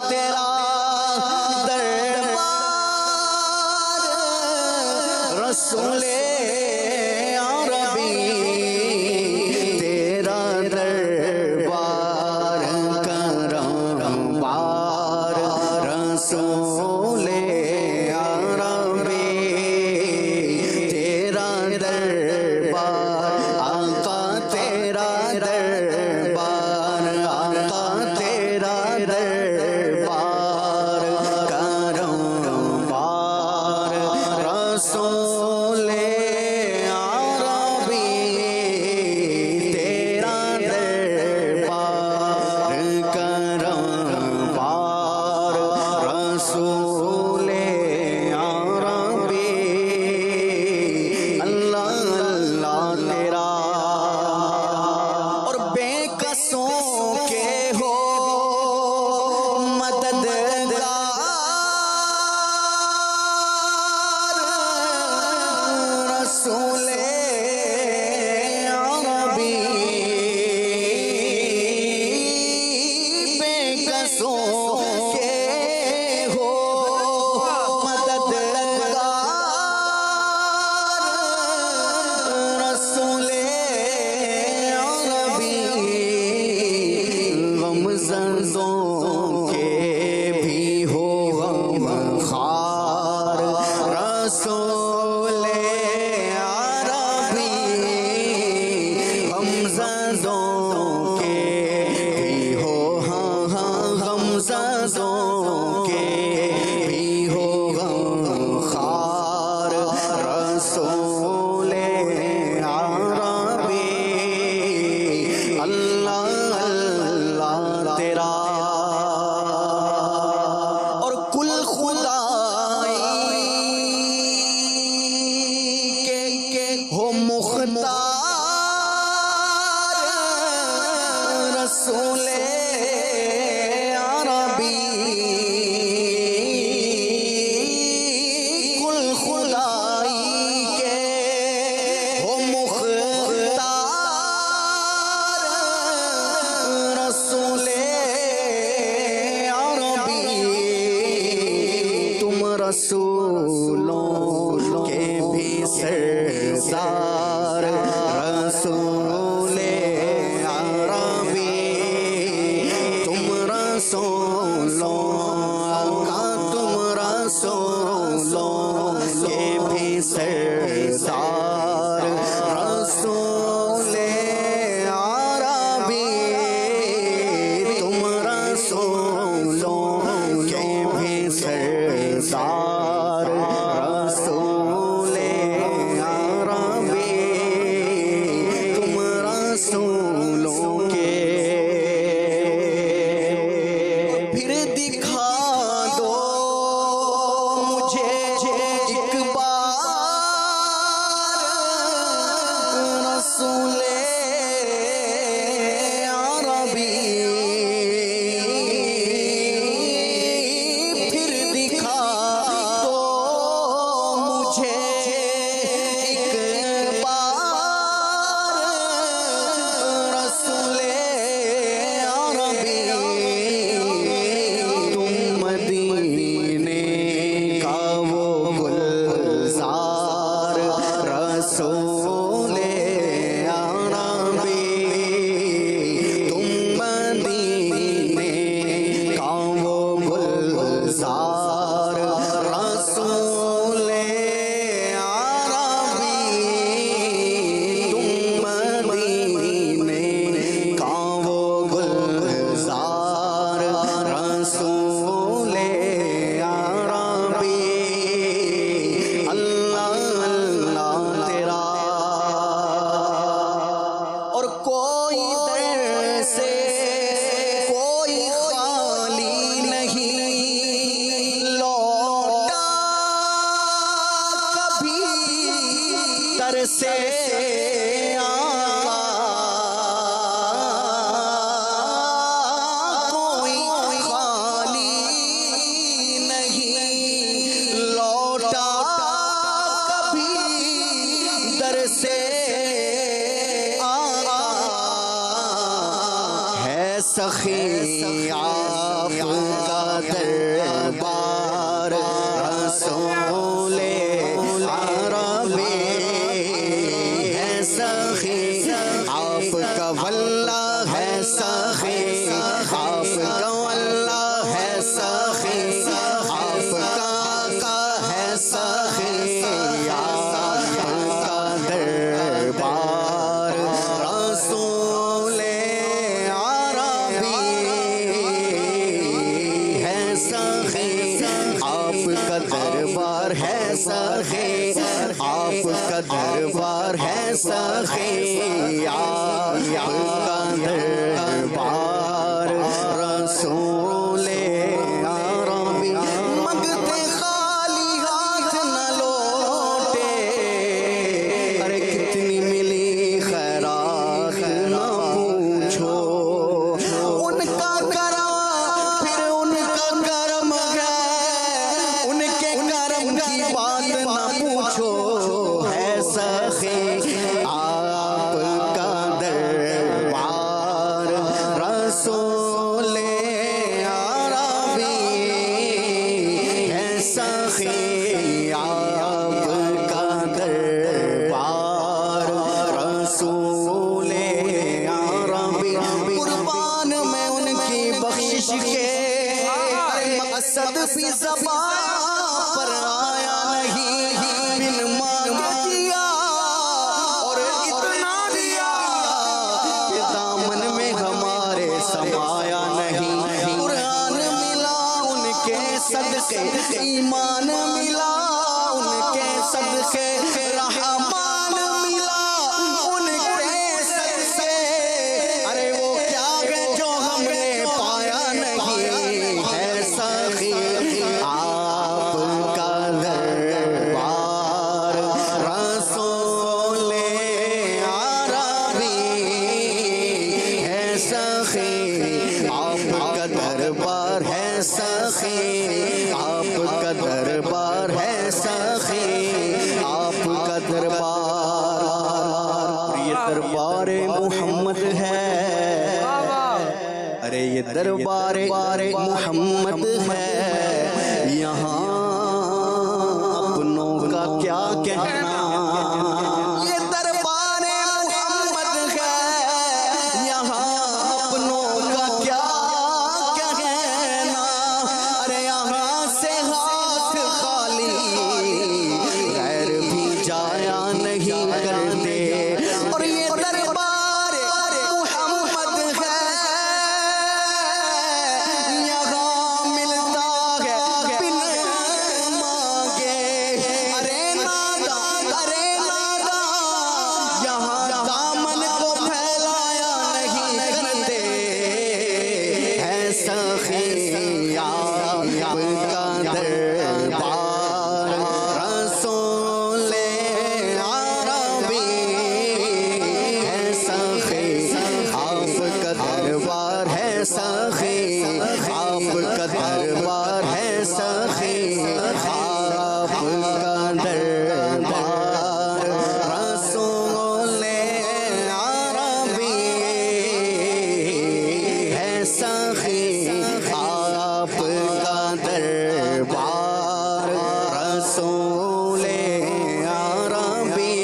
تیرا دربار رسول عربی تیرا دربار کرم بار رسول عربی تیرا دربار آقا تیرا دربار آقا تیرا دربار کرم بار رسول عربی تیرا دربار کرم بار رسول عربی اللہ اللہ تیرا اور بے قصوں کے ہو رسول عربی بے قصوں کے ہو مددگار رسول عربی غم زدوں کے بھی ہو غم خوار رسول غمزدوں کے بھی ہو غمزدوں کے بھی ہو غم خوار رسول عربی اللہ اللہ تیرا اور کل خدائی کے ہو مختار رسول عربی کل خدائی کے ہو مختار رسول عربی تم رسولوں کے بھی سردار رسول عربی تم رسولوں کا تم رسولوں کے بھی سردار رسول عربی تم رسولوں کے بھی سردار سخی آپ کا دربار رسول عربی ہے سخی آپ کا واللہ ہے سخی آپ کا واللہ ہے سخی آپ کا آقا ہے سخی آپ کا دربار رسول دربار ہے سخی آپ کا دربار ہے سخی آپ کا دربار رسول عربی منگتے خالی ہاتھ نہ لوٹے ارے کتنی ملی خیرات نہ پوچھو ان کا کرم پھر ان کا کرم کی بات نہ پوچھو ہے سخی آپ کا دربار رسول عربی ہے سخی آپ کا دربار رسول عربی قربان میں ان کی بخشش کے مقصد بھی زبان پر آیا نہیں بن مانگ دیا اور اتنا دیا کہ دامن میں ہمارے سمایا نہیں قرآن ملا ان کے صدقے ایمان ملا ان کے صدقے رحمان ملا ان کے صدقے ارے وہ کیا ہے جو ہم نے پایا نہیں ہے سخی آپ کا دربار رسول عربی ہے سخی آپ کا دربار ہے سخی آپ کا دربار ہے سخی آپ کا دربار یہ دربار محمد ہے ارے یہ دربار محمد ہے یہاں اپنوں کا کیا کہنا یہ دربار محمد ہے یہاں اپنوں کا کیا کہنا ارے یہاں سے ہاتھ خالی غیر بھی جایا نہیں کرتے اور یہ دربار محمد ہے یہاں ملتا ہے بن مانگے ارے نادا یہاں دامن کو پھیلایا نہیں کرتے ہے سخی آپ کا دربار رسول عربی ہے سخی آپ کا دربار ہے سخی آپ کا دربار ہے سخی آپ کا دربار رسول عربی ہے سخی آپ کا دربار رسول عربی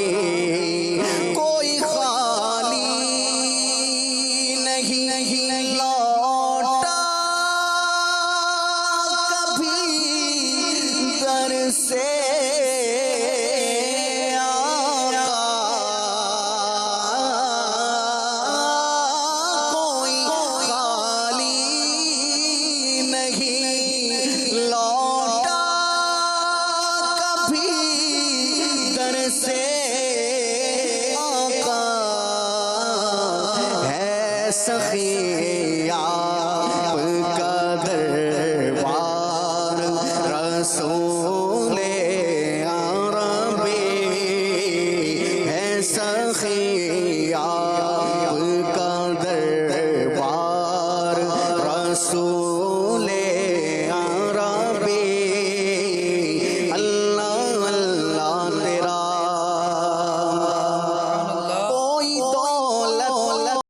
کوئی خالی نہیں لوٹا کبھی در سے کوئی خالی نہیں لوٹا کبھی در سے آقا ہے سخی آپ کا